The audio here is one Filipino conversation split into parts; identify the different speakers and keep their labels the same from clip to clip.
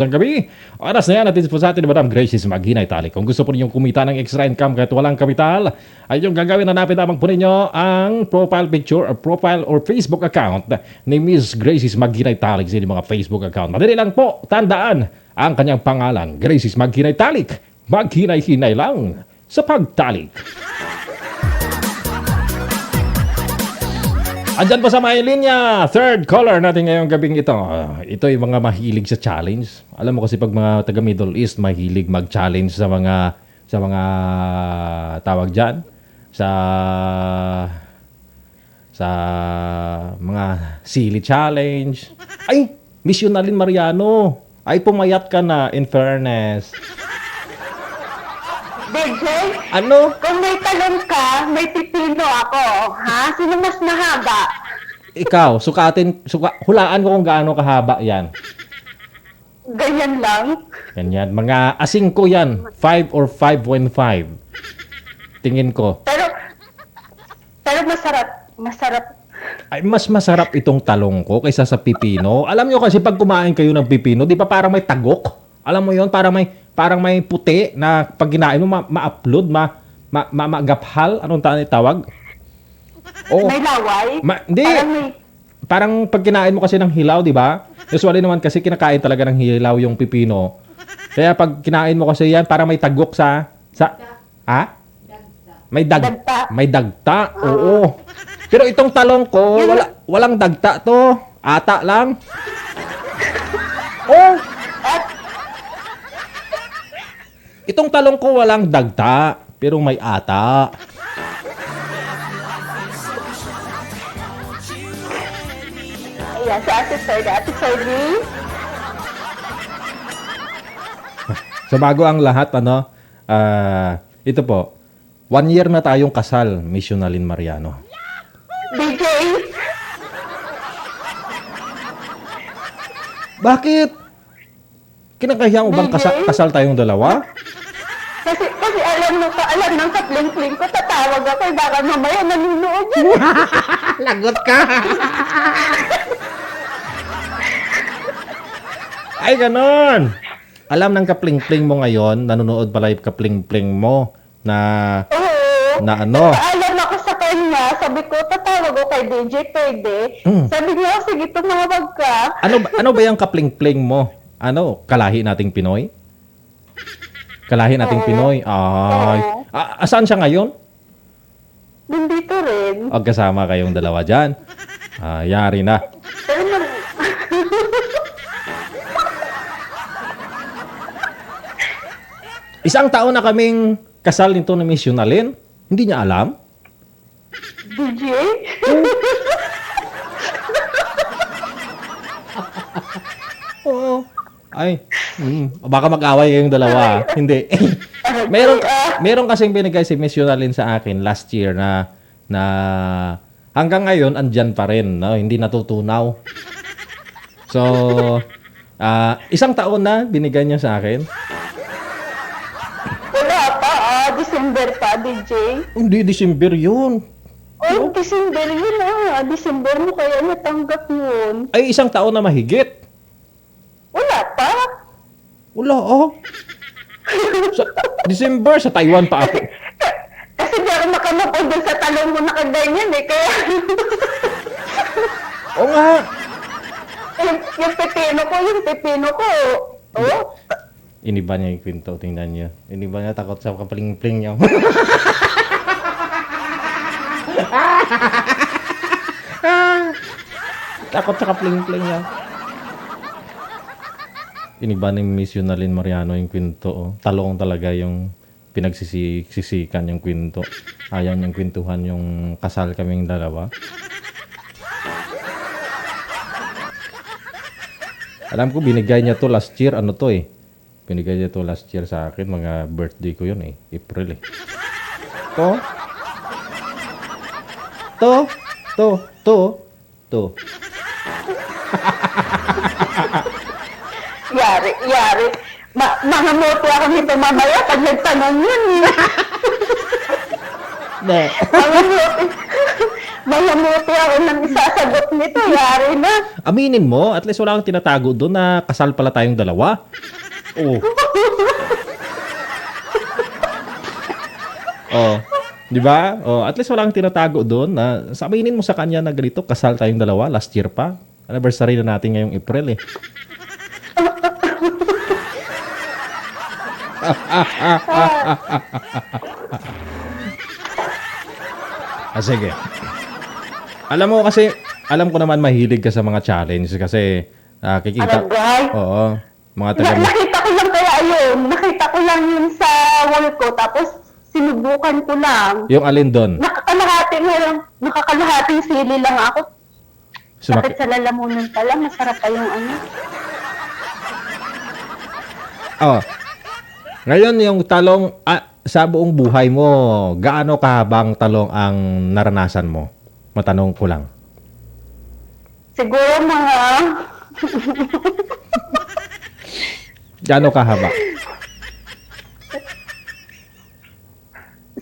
Speaker 1: Ang gabi, oras na yan natin po sa atin ni Madam Gracie Maghinay Tali. Kung gusto po ninyong kumita ng extra income kahit walang kapital, ay yung gagawin na natin lamang po ninyo ang profile picture or profile or Facebook account ni Miss Gracie Maghinay Tali sa inyong mga Facebook account. Madali lang po, tandaan ang kanyang pangalan, Gracie Maghinay Talik. Maghinay-hinay lang sa pagtalik. Andyan pa sa may linya, third caller natin ngayong gabing ito. Ito yung mga mahilig sa challenge. Alam mo kasi pag mga taga Middle East, mahilig mag-challenge sa mga tawag diyan sa mga silly challenge. Ay, Miss Yunalin Mariano. Ay, pumayat ka na, in fairness.
Speaker 2: DJ,
Speaker 1: Ano?
Speaker 2: kung may talon ka, may pipino ako. Ha? Sino mas mahaba?
Speaker 1: Ikaw, hulaan ko kung gaano kahaba yan.
Speaker 2: Ganyan lang.
Speaker 1: Ganyan. Mga asing ko yan. 5 or 5.5. Tingin ko.
Speaker 2: Pero masarap. Masarap.
Speaker 1: Ay, mas masarap itong talong ko kaysa sa pipino. Alam nyo kasi pag kumain kayo ng pipino, di ba parang may tagok? Alam mo yon, parang may puti na pag kinain mo, ma-upload, magaphal. Anong tawag? Oh,
Speaker 2: May laway.
Speaker 1: Hindi. Parang pag kinain mo kasi ng hilaw, di ba? Usually naman kasi kinakain talaga ng hilaw yung pipino. Kaya pag kinain mo kasi yan, parang may tagok May dagta. Oo. Pero itong talong ko, walang dagta to. Ata lang. Oh. Itong talong ko walang dagta, pero may ata.
Speaker 2: Ayan, sa Ate Ferdy.
Speaker 1: So bago ang lahat, ito po, 1 year na tayong kasal, Miss Yunalin Mariano.
Speaker 2: DJ,
Speaker 1: Bakit? Kinakahiya mo bang kasal tayong dalawa?
Speaker 2: kasi alam ng kapling-pling ko, tatawag ako, baka mamaya nanonood yan.
Speaker 1: Lagot ka! Ay, ganon! Alam ng kapling-pling mo ngayon, nanonood pala yung kapling-pling mo na
Speaker 2: Oo.
Speaker 1: ano?
Speaker 2: Alam ako sa kanya, sabi ko, tatawag ko kay DJ, pwede. Sabi niya, sige, tumawag ka.
Speaker 1: Ano ba yung kapling-pling mo? Ano? Kalahi nating Pinoy? Kalahi nating Pinoy? Ay. Saan siya ngayon?
Speaker 2: Nandito rin.
Speaker 1: O kasama kayong dalawa dyan? Yari na.
Speaker 2: Pero
Speaker 1: Isang taon na kaming kasal nito ni Miss Yunalin. Hindi niya alam?
Speaker 2: DJ?
Speaker 1: Oo. Ay, baka mag-away kayong dalawa. Hindi. meron kasing binigay si Miss Yunalin sa akin last year na hanggang ngayon andyan pa rin, no? Hindi natutunaw. So, isang taon na binigay niya sa akin.
Speaker 2: Wala pa, December pa, DJ.
Speaker 1: Hindi, December yun.
Speaker 2: Oh, December yun December mo kaya natanggap yun.
Speaker 1: Ay, isang taon na mahigit.
Speaker 2: Wala pa.
Speaker 1: Wala, Sa December, sa Taiwan pa ako.
Speaker 2: Kasi di ako makamapod dun sa talong mo nakaganyan kaya
Speaker 1: Oo nga.
Speaker 2: yung pepino ko. Oh,
Speaker 1: Iniba niya yung kwento, tingnan niyo. Iniba niya, takot sa kapaling-pling niya. Takot sa kapaling-pling niya. Iniba ni Miss Yunalin Mariano yung kwento. Oh. Talong talaga yung pinagsisikan yung kwento. Ayaw niyang kwentuhan yung kasal kaming dalawa. Alam ko, binigay niya to last year. Ano to Binigay niya to last year sa akin. Mga birthday ko yun April To.
Speaker 2: Yari. Mangamoto ako nito mamaya pag nagtanong yun.
Speaker 1: Ne.
Speaker 2: Malamuti ako ng isasagot nito. Yari na.
Speaker 1: Aminin mo, at least wala kang tinatago doon na kasal pala tayong dalawa. Oh. Oh. Di ba? Oh, at least wala kang tinatago doon na aminin mo sa kanya na ganito, kasal tayong dalawa last year pa. Anniversary na natin ngayong April eh. Sige. Alam mo kasi, alam ko naman mahilig ka sa mga challenge kasi kikita.
Speaker 2: Aragay.
Speaker 1: Oo. Mga taga.
Speaker 2: Nakita ko lang kaya yun. Nakita ko lang yun sa wall ko. Tapos sinubukan ko lang.
Speaker 1: Yung alin doon?
Speaker 2: Nakakalahating sili lang ako.
Speaker 1: Sumaki-
Speaker 2: Sakit sa lalamunan pala. Masarap pa yung ano.
Speaker 1: Oh. Ngayon yung talong sa buong buhay mo, gaano kahabang talong ang naranasan mo? Matanong ko lang.
Speaker 2: Siguro mga...
Speaker 1: Gaano kahaba?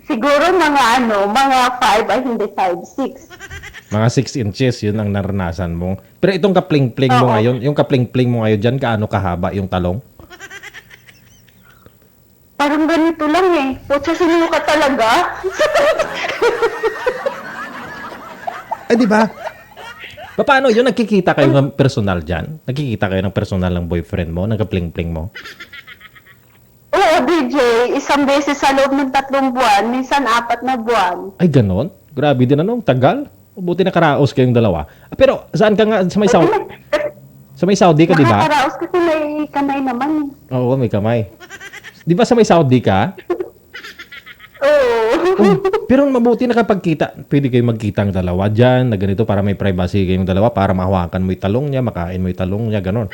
Speaker 2: Siguro mga mga 5 ay hindi 5, 6.
Speaker 1: Mga 6 inches, yun ang naranasan mo. Pero itong kapling-pling mo
Speaker 2: Oo.
Speaker 1: ngayon, yung kapling-pling mo ngayon dyan, gaano kahaba yung talong?
Speaker 2: Parang ganito lang eh. Putsa, sinuka talaga.
Speaker 1: Di ba? Paano yun? Nagkikita kayo ng personal dyan? Nagkikita kayo ng personal ng boyfriend mo, ng kapling-pling mo?
Speaker 2: Oo, DJ. Isang beses sa loob ng 3 buwan. Minsan 4 na buwan.
Speaker 1: Ay, ganon? Grabe din ano, tagal. Buti nakaraos kayong dalawa. Pero saan ka nga? Sa may Saudi? Sa may Saudi ka, di ba?
Speaker 2: Nakakaraos kasi may kamay naman.
Speaker 1: Oo, may kamay. Di ba sa may Saudi ka?
Speaker 2: Oo.
Speaker 1: Oh, pero mabuti nakapagkita. Pwede kayo magkita ang dalawa dyan, na ganito para may privacy kayong dalawa, para mahawakan mo yung talong niya, makain mo yung talong niya, ganon.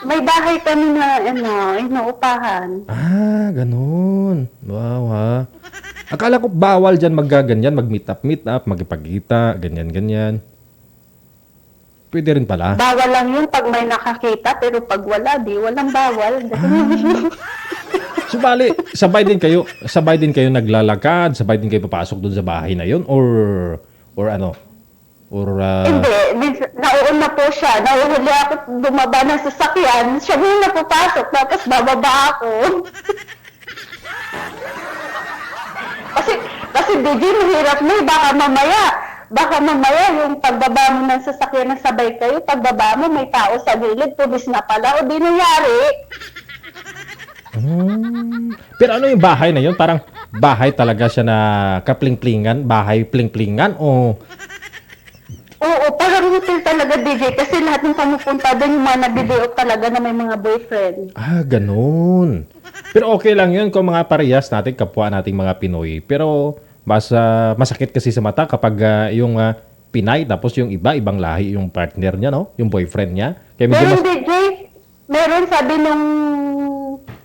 Speaker 2: May bahay kami na inuupahan.
Speaker 1: Ah, ganon. Wow, ha. Akala ko bawal dyan maggaganyan, mag-meet up, magpagkita, ganyan. Pwede rin pala.
Speaker 2: Bawal lang yun pag may nakakita, pero pag wala, di walang bawal.
Speaker 1: Subali, sabay din kayo naglalakad, sabay din kayo papasok doon sa bahay na yun, or ano? Or
Speaker 2: Hindi, nauuna po siya. Nauhuli ako bumaba ng sasakyan. Siya muna pupasok, tapos bababa ako. kasi DJ, mahirap na eh. Baka mamaya yung pagbaba mo ng sasakyan na sabay kayo, pagbaba mo may tao sa gilid, pulis na pala, o di nangyari.
Speaker 1: Pero ano yung bahay na yun? Parang bahay talaga siya na kapling-plingan, bahay pling-plingan, o...
Speaker 2: Oo, parang hotel talaga, DJ, kasi lahat ng pumupunta doon yung mga nag-video talaga na may mga boyfriend.
Speaker 1: Ah, ganun. Pero okay lang yun kung mga parehas natin, kapwa nating mga Pinoy. Pero masakit kasi sa mata kapag yung Pinay, tapos yung ibang lahi yung partner niya, no? Yung boyfriend niya. Kaya medyo
Speaker 2: Meron, DJ, meron sabi nung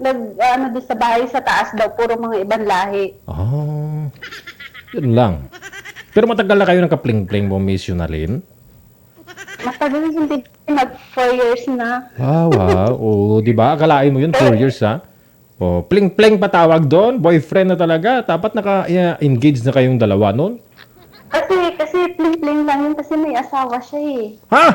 Speaker 2: doon sa bahay sa taas daw, puro mga ibang lahi.
Speaker 1: Oh, yun lang. Pero matagal na kayo ng kapling-pling mo, Miss Yunalyn?
Speaker 2: Matagal hindi, 4 years na.
Speaker 1: Wow. Oo, di ba? Akalain mo yun, 4 years, ha? Oh, pling-pling pa tawag doon. Boyfriend na talaga. Dapat naka-engage na kayong dalawa noon.
Speaker 2: Kasi pling-pling lang yun kasi may asawa siya eh.
Speaker 1: Ha?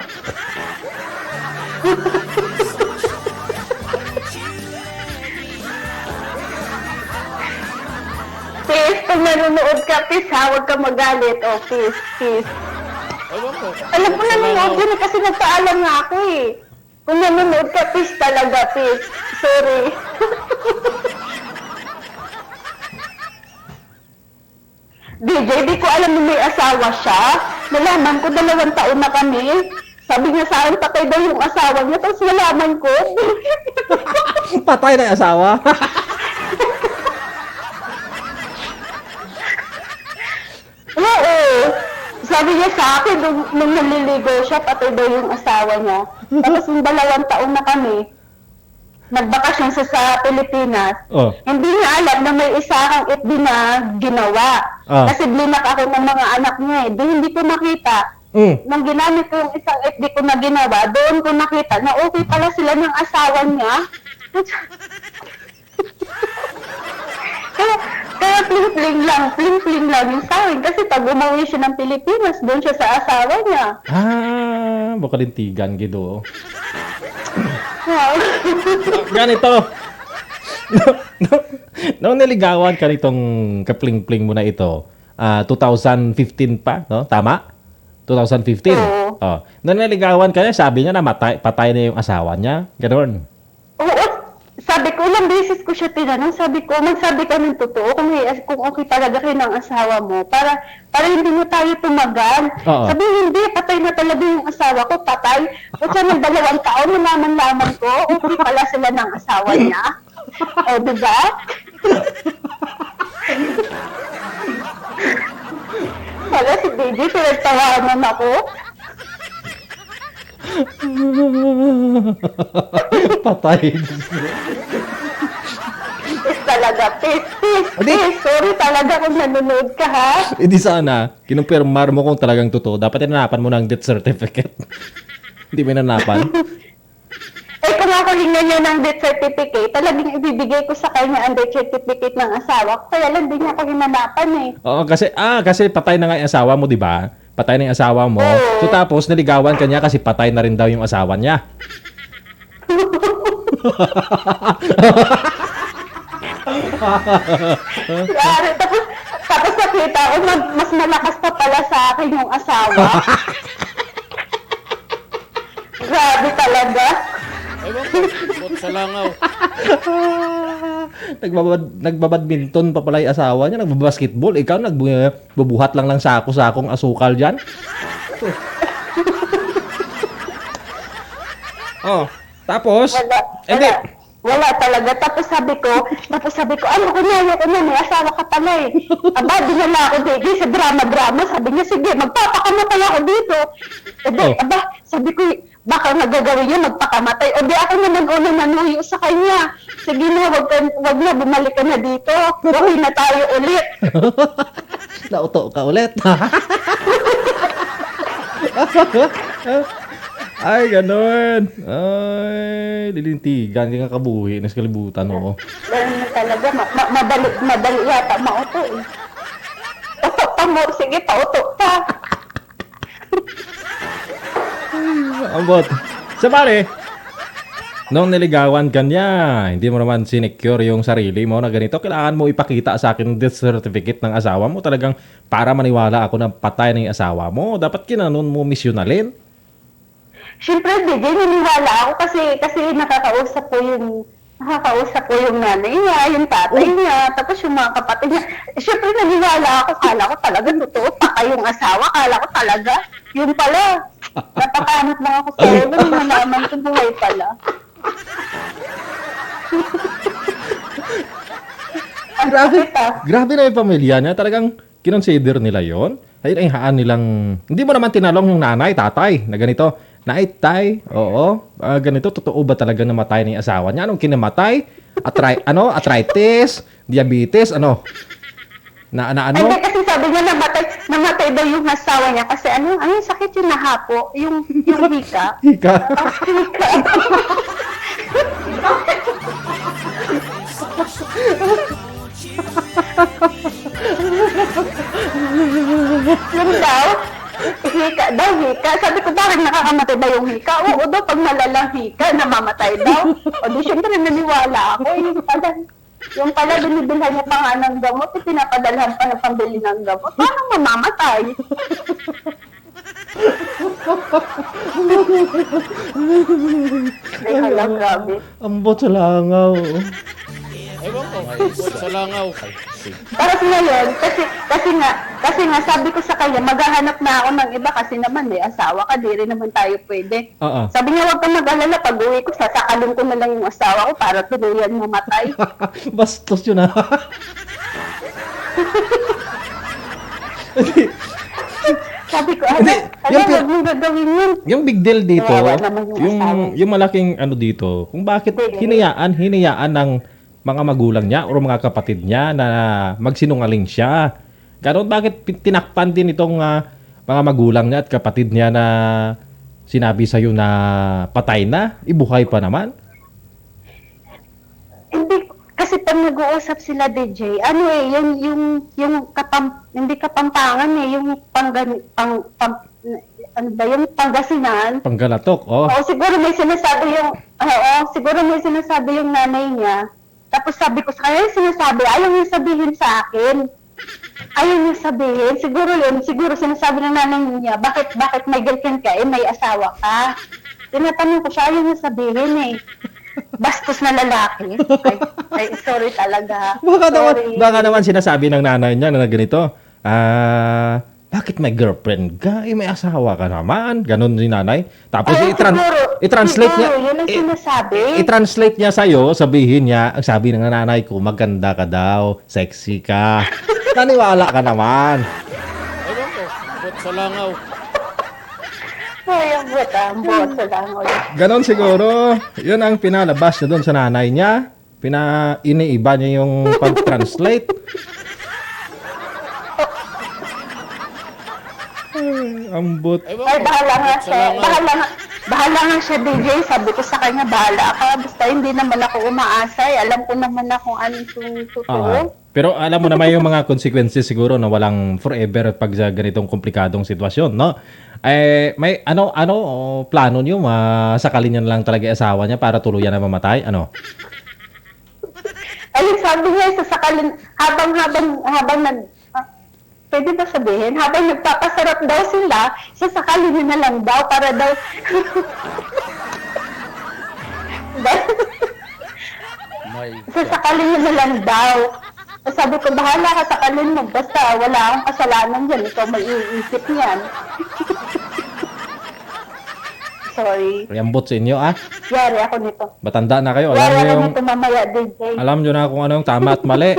Speaker 2: Peace, kung nanonood ka, peace ha, huwag ka magalit. Oh, peace. Alam ko nanonood yun eh, kasi nagpaalam nga ako eh. Kung nanonood ka, peace talaga, peace. Sorry. DJ, di ko alam na may asawa siya. Nalaman ko 2 taon na kami. Sabi niya sa akin, patay daw yung asawa niya. Tapos nalaman ko.
Speaker 1: Patay na yung asawa.
Speaker 2: Oo. Sabi niya sa akin, nung naliligo siya, patay daw yung asawa niya. Tapos yung 2 taon na kami, nagbakasyon siya sa Pilipinas.
Speaker 1: Oh.
Speaker 2: Hindi niya alam na may isa kang FB na ginawa.
Speaker 1: Ah.
Speaker 2: Kasi blinak ako ng mga anak niya eh. Doon hindi ko nakita. Nung ginamit ko yung isang FB ko na ginawa, doon ko nakita na okay pala sila ng asawa niya. kaya kaya pling-pling lang yung sa akin. Kasi pag umuwi siya ng Pilipinas, doon siya sa asawa niya.
Speaker 1: Bakalintigan, gido.
Speaker 2: Wow.
Speaker 1: Ganito. Noong niligawan ka nitong kapling-pling mo na ito, 2015 pa, no? Tama? 2015?
Speaker 2: Oo.
Speaker 1: Oh. Noong niligawan ka niya, sabi niya na patay na yung asawa niya. Ganoon.
Speaker 2: Oo, sabi ko, ilang beses ko siya tinanong, sabi ko, magsabi ka ng totoo kung okay talaga kayo ng asawa mo, para hindi mo tayo tumagal.
Speaker 1: Oo.
Speaker 2: Sabi, hindi, patay na talaga yung asawa ko, patay. O siya ng 2 taon, nalaman ko, okay pala sila ng asawa niya. O, diba? Wala si DJ, pinagtawanan ako.
Speaker 1: Patay.
Speaker 2: Please talaga, please.
Speaker 1: Hindi.
Speaker 2: Sorry talaga kung nanonood ka, ha?
Speaker 1: Hindi sana, kinumpirmar mo kung talagang totoo. Dapat inanapan mo ng death certificate. Hindi mo inanapan.
Speaker 2: Kung ako hinggan niya ng death certificate, talagang ibibigay ko sa kanya ang death certificate ng asawa ko. Kaya lang din niya ako hinanapan eh.
Speaker 1: Oo, kasi patay na nga yung asawa mo, di ba? Patay na yung asawa mo.
Speaker 2: Oo.
Speaker 1: So tapos, naligawan ka niya kasi patay na rin daw yung asawa niya.
Speaker 2: Yari, tapos nakita ko, mas malakas pa pala sa akin yung asawa. Grabe talaga.
Speaker 3: Ewan ko, bot sa langaw.
Speaker 1: Nagbabadminton pa pala yung asawa niya, nagbabasketball. Ikaw, nagbubuhat lang sako-sakong asukal dyan. Oh, tapos, hindi.
Speaker 2: Wala talaga. Tapos sabi ko, ano ko na, may asawa ka pala eh. Aba, dinala ako dito sa drama-drama. Sabi niya, sige, magpapakamatay ako dito.
Speaker 1: Oh.
Speaker 2: Aba, sabi ko, baka nagagawin niya, magpakamatay. O di ako naman una nanuyo sa kanya. Sige na, wag na, bumalik ka na dito. Okay na tayo ulit.
Speaker 1: Nauto ka ulit. Ay, ganun. Ay, lilintigan. Hindi ka kabuhi. Nasa kalibutan, oo.
Speaker 2: Ganun na talaga. Madali yata mauto eh. Uto pa mo. Sige, pauto pa.
Speaker 1: Ambot. Sa pare, nung niligawan ka niya, hindi mo naman sinecure yung sarili mo na ganito, kailangan mo ipakita sa akin yung death certificate ng asawa mo. Talagang para maniwala ako na patay na yung asawa mo. Dapat kinanon mo misyonalin.
Speaker 2: Siyempre, DJ, naniwala ako kasi nakakausap ko yung nanay niya, yung tatay niya, tapos yung mga kapatid niya. Siyempre, naniwala ako. Kala ko talaga totoo. Patay yung asawa. Kala ko talaga. Yun pala. Napakamot lang ako sa iyo. Nalaman ko buhay pala.
Speaker 1: Grabe na yung pamilya niya. Talagang kinonsider nila yon. Ayun ay haan nilang... Hindi mo naman tinalong yung nanay, tatay, na ganito. Nay, tay, oo. Ganito, totoo ba talaga namatay ni asawa niya? Anong kinamatay? Arthritis? Diabetes? Ano? Ano?
Speaker 2: Hindi, kasi sabi niya namatay daw yung asawa niya kasi ano yung sakit yung nahapo, yung hika.
Speaker 1: Hika.
Speaker 2: Hika. Yun daw, hika. Sabi ko, bakit nakakamatay ba yung hika? Oo daw, pag malalang hika, namamatay daw. O di, syempre, naniwala ako. Yung pala, binibilhan niya pa nga ng gamot, pinapadalhan pa ng pambili ng gamot. Paano mamamatay? Ay, hala, grabe.
Speaker 1: Ambot sa langaw.
Speaker 3: Ewan ko, bot sa langaw.
Speaker 2: Tapos ngayon, kasi nga sabi ko sa kanya, maghahanap na ako ng iba kasi naman asawa ka, di rin naman tayo pwede.
Speaker 1: Oo.
Speaker 2: Sabi niya, huwag kang mag-alala, pag uwi ko, sasakalin ko na lang yung asawa ko para tuluyan mamatay.
Speaker 1: Bastos yun, ha?
Speaker 2: Sabi ko,
Speaker 1: Hindi, yung
Speaker 2: huwag mong gagawin yun.
Speaker 1: Yung big deal dito,
Speaker 2: Kawawa naman yung asawa.
Speaker 1: yung malaking ano dito, kung bakit hinayaan ng mga magulang niya o mga kapatid niya na magsinungaling siya. Ganon, bakit tinakpan din itong mga magulang niya at kapatid niya na sinabi sa'yo na patay na, ibuhay pa naman?
Speaker 2: Hindi, kasi kasi pag nag-uusap sila, DJ, ano eh, hindi Kapampangan eh, yung ano ba, yung Pangasinan.
Speaker 1: Panggalatok, oh.
Speaker 2: Oo, siguro may sinasabi yung nanay niya. Tapos sabi ko sa kanya, ayaw niya sabihin sa akin. Ayaw niya sabihin. Siguro sinasabi ng nanay niya, bakit may girlfriend ka, may asawa ka. Tinatanong ko siya, ayaw niya sabihin eh. Bastos na lalaki. Ay, sorry talaga.
Speaker 1: Baka naman sinasabi ng nanay niya na ganito, bakit may girlfriend ka? May asawa ka naman. Ganon si nanay. Tapos i-translate niya.
Speaker 2: Yun ang sinasabi.
Speaker 1: I-translate niya sa'yo, sabihin niya, ang sabi ng nanay ko, maganda ka daw, sexy ka. Naniwala ka naman.
Speaker 3: Ewan ko, bot sa langaw.
Speaker 2: Ay, ang buot sa langoy.
Speaker 1: Ganon siguro. Yun ang pinalabas niya doon sa nanay niya. Iniiba niya yung pag-translate. Ambot.
Speaker 3: Ewan
Speaker 2: Ay,
Speaker 3: ko,
Speaker 2: bahala nga
Speaker 3: bot sa
Speaker 2: siya.
Speaker 3: langaw.
Speaker 2: Bahala nga siya, DJ. Sabi ko sa kanya, bahala ka. Basta hindi naman ako umaasay. Alam ko naman na kung ano yung totoo.
Speaker 1: Pero alam mo naman yung mga consequences siguro na walang forever pag sa ganitong komplikadong sitwasyon, no? May plano niyo, sakalin niya na lang talaga yung asawa niya para tuluyan na mamatay? Ano?
Speaker 2: Ayun, sabi niya, sasakalin, pwede ba sabihin? Habang nagpapasarap daw sila, sasakalin niya na lang daw para daw...
Speaker 3: My God.
Speaker 2: sasakalin niya na lang daw. Sabi ko, bahala ka, sakalin mo. Basta wala akong kasalanan dyan. Ikaw may iisip niyan. Sorry.
Speaker 1: Ambot sa inyo,
Speaker 2: Yari ako nito.
Speaker 1: Matanda na kayo.
Speaker 2: Yari ako nito mamaya, DJ.
Speaker 1: Alam nyo na kung ano yung tama at mali.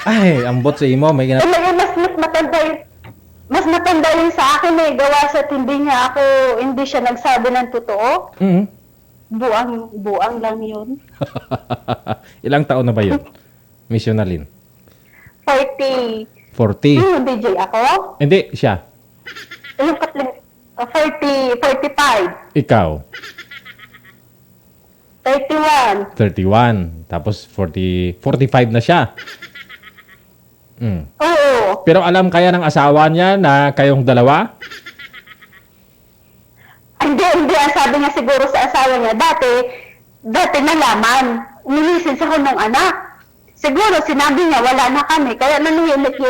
Speaker 1: Ay, ambot sa imo. May
Speaker 2: Talaga, mas matanda yun sa akin eh. Gawa sa hindi siya nagsabi ng totoo. Buang lang yun.
Speaker 1: Ilang taon na ba yun? Miss Yonalyn?
Speaker 2: 40.
Speaker 1: 40?
Speaker 2: Yung DJ ako?
Speaker 1: Hindi, siya.
Speaker 2: Yung 45.
Speaker 1: Ikaw?
Speaker 2: 31.
Speaker 1: 31. Tapos 45 na siya.
Speaker 2: Oo.
Speaker 1: Pero alam kaya ng asawa niya na kayong dalawa?
Speaker 2: Hindi. Ang sabi niya siguro sa asawa niya, dati nalaman. Nilisis ako ng anak. Siguro sinabi niya, wala na kami. Kaya nanihimik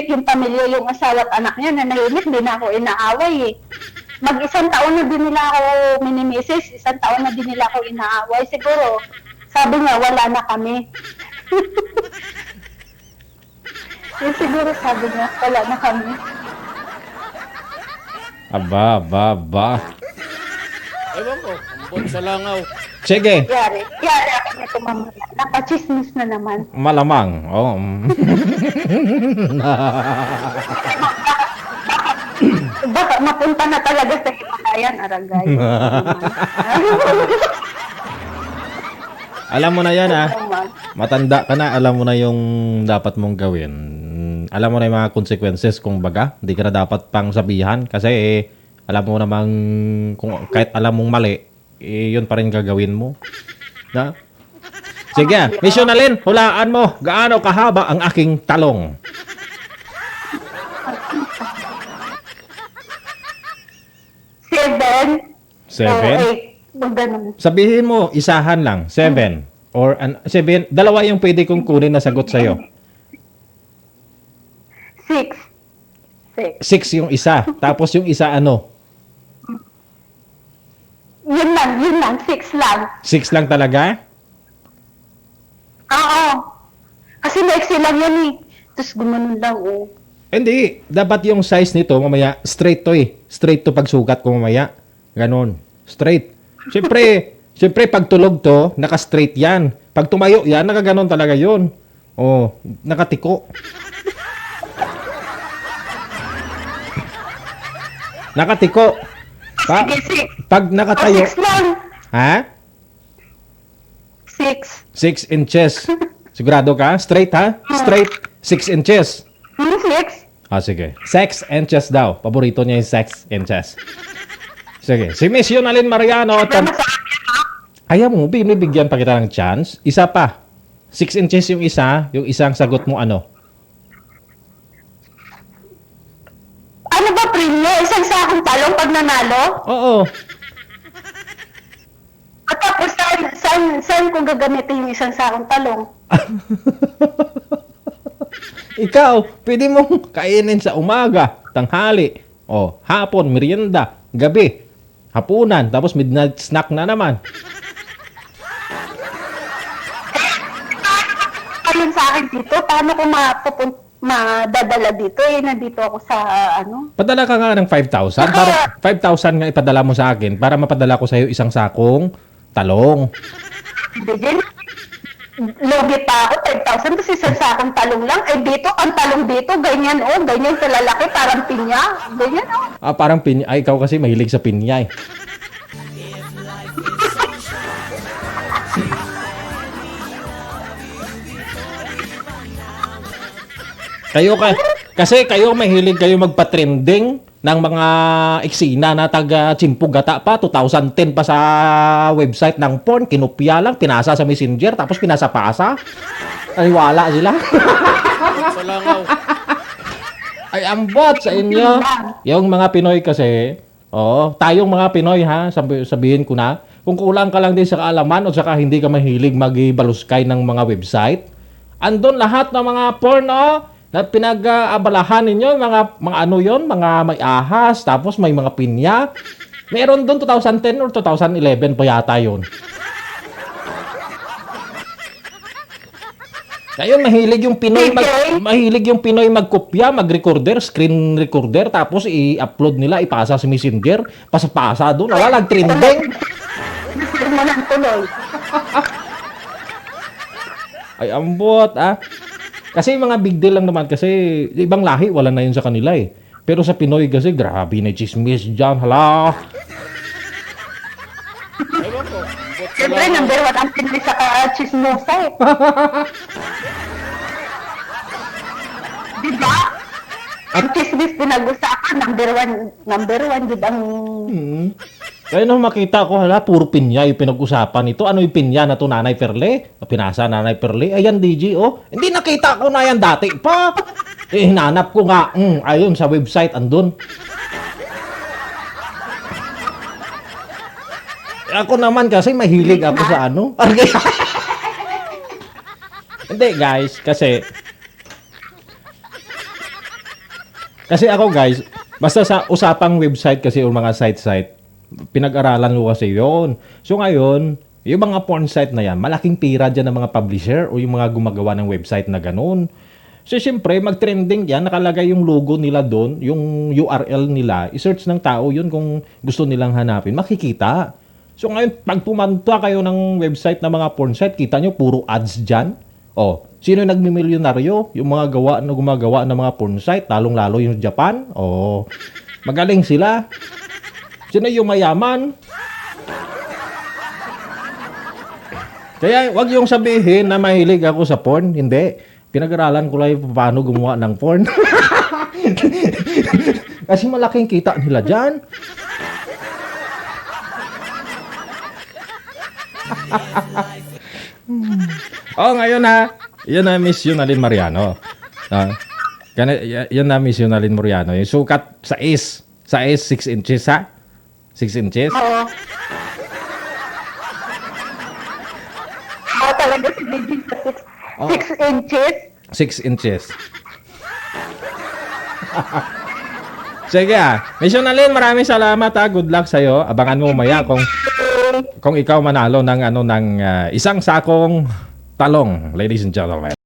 Speaker 2: yung pamilya, yung asawa at anak niya. Nanahimik, hindi na ako inaaway eh. Mag-isang taon na din nila ako minimisis. Isang taon na din nila ako inaaway. Siguro, sabi niya, wala na kami. Yung siguro sabi niya, wala na kami.
Speaker 1: Aba.
Speaker 3: Ewan ko, bot sa langaw.
Speaker 1: Sige.
Speaker 2: Yari ako nito mamaya. Napachismis na naman.
Speaker 1: Malamang.
Speaker 2: Baka mapunta na talaga sa Himalayan, Aragay.
Speaker 1: Alam mo na yan, matanda ka na, alam mo na yung dapat mong gawin. Alam mo na yung mga consequences kung baga. Hindi ka na dapat pang sabihan kasi alam mo namang kung kahit alam mong mali, yun pa rin gagawin mo. Na? Sige, Miss Yonalyn, hulaan mo. Gaano kahaba ang aking talong?
Speaker 2: 7.
Speaker 1: Sabihin mo, isahan lang. 7. Or 7. Dalawa yung pwede kong kunin na sagot sa'yo.
Speaker 2: 6.
Speaker 1: 6 yung isa. Tapos yung isa ano?
Speaker 2: Yun lang. 6 lang.
Speaker 1: 6 lang talaga?
Speaker 2: Oo. Kasi maiksi lang yan eh. Tapos gumanon lang, oh.
Speaker 1: Hindi. Dapat yung size nito, mamaya, straight to eh. Straight to pagsukat ko mamaya. Ganon. Straight. Siyempre, pag tulog to, naka-straight yan. Pag tumayo yan, nakaganon talaga yun. Oh, nakatiko. Nakatiko.
Speaker 2: Sige, 6.
Speaker 1: Pag nakatayo.
Speaker 2: 6 lang.
Speaker 1: Ha?
Speaker 2: 6.
Speaker 1: 6 inches. Sigurado ka? Straight ha? Straight. 6 inches.
Speaker 2: 6?
Speaker 1: Sige. 6 inches daw. Paborito niya yung 6 inches. Sige, si Miss Yunalyn Mariano. Ayaw mo, binibigyan pa kita ng chance. Isa pa. 6 inches yung isa, yung isang sagot mo ano?
Speaker 2: Ano ba premyo? Isang sakong talong pag nanalo?
Speaker 1: Oo.
Speaker 2: At tapos saan ko gagamitin yung isang sakong talong?
Speaker 1: Ikaw, pwede mong kainin sa umaga, tanghali, hapon, merienda, gabi, hapunan, tapos midnight snack na naman.
Speaker 2: Ayun sa akin dito, paano ko madadala dito? Nandito ako sa ano?
Speaker 1: Padala ka nga ng 5,000. Para 5,000 nga ipadala mo sa akin para mapadala ko sa iyo isang sakong talong.
Speaker 2: Bigyan. Logi pa ako, 5,000 kasi isang sakong talong lang. Eh dito, ang talong dito, ganyan ganyan kalalaki, parang pinya. Ganyan
Speaker 1: Parang pinya. Ay, ikaw kasi mahilig sa pinya eh. Kasi kayo mahilig kayo magpa-trending ng mga eksena na taga Chimpugata pa, 2010 pa sa website ng porn, kinopya lang, pinasa sa Messenger, tapos pinasa-pasa. Ay, wala sila.
Speaker 3: Ambot sa langaw.
Speaker 1: Ay, ambot sa inyo. Yung mga Pinoy kasi, tayong mga Pinoy ha, sabihin ko na, kung kulang ka lang din sa kaalaman o saka hindi ka mahilig mag-baluskay ng mga website, andun lahat ng mga porn, na pinag-aabalahan ninyo, mga ano yon, mga may ahas, tapos may mga pinya. Meron doon 2010 or 2011 pa yata yun. Ngayon, mahilig yung Pinoy magkopya, mag-recorder, screen recorder, tapos i-upload nila, ipasa sa Messenger, pasa-pasa doon, wala nag-trending.
Speaker 2: Gusto mo lang tuloy.
Speaker 1: Ay, ambot, Kasi mga big deal lang naman kasi ibang lahi wala na yun sa kanila eh. Pero sa Pinoy kasi grabe na chismis dyan. Hala.
Speaker 3: Ewan ko. Ambot sa
Speaker 2: Siyempre,
Speaker 3: langaw.
Speaker 2: number 1 ang Pinoy sa chismosa eh. Diba? Ang chismis pinag-usapan, number 1 din ang...
Speaker 1: Kaya nung makita ko, puro pinya yung pinag-usapan ito. Ano yung pinya na to, Nanay Perle? Pinasa Nanay Perle. Ayan, DJ, Hindi nakita ko na yan dati pa. Hinanap ko nga. Ayun, sa website, andun. Ako naman kasi mahilig ako sa ano. Hindi, guys, kasi ako, guys, basta sa usapang website kasi o mga site, pinag-aralan ko kasi yon. So ngayon, yung mga porn site na yan, malaking pira dyan ng mga publisher o yung mga gumagawa ng website na ganun. So siyempre, mag-trending yan, nakalagay yung logo nila doon, yung URL nila, i-search ng tao yun kung gusto nilang hanapin, makikita. So ngayon, pag pumunta kayo ng website ng mga porn site, kita nyo, puro ads dyan. Sino yung nagmimilyonaryo? Yung mga gumagawa ng mga porn site, lalong-lalo yung Japan. Magaling sila. Sino yung mayaman? Kaya wag yung sabihin na mahilig ako sa porn. Hindi. Pinag-aralan ko lang yung paano gumawa ng porn. Kasi malaking kita nila dyan. Ngayon na. Yan na Miss Yunalyn Mariano. Yan na Miss Yunalyn Mariano. Yung sukat sa is. Sa is, 6 inches ha? 6 inches?
Speaker 2: Oo. Talaga si Biggie sa 6 inches.
Speaker 1: 6 inches. Sige Miss Yunalyn, maraming salamat Good luck sa'yo. Abangan mo maya kung ikaw manalo ng isang sakong talong, ladies and gentlemen.